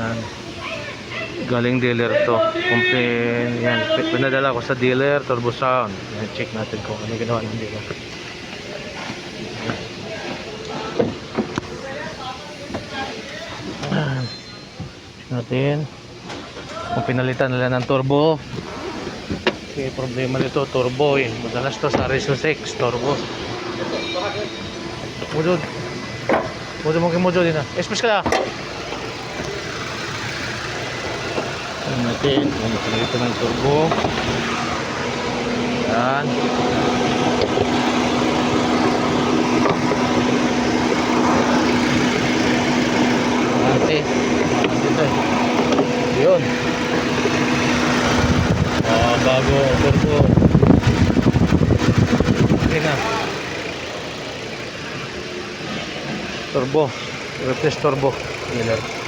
Yan. Galing dealer to. Yan. Pinadala ko sa dealer, turbo sound. Yan, check natin kung ano ginawa ng dealer. Yan. Check natin kung pinalitan nila ng turbo. Okay, problema nito turbo eh. Madalas to sa Reso 6 turbo. Mujud mungkin mujud din na. Espes ka na. Tingnan natin kung pinalitan ng turbo. Yan. Dito eh. Yun. Bago turbo. Okay na. Turbo. Replace turbo. Dealer.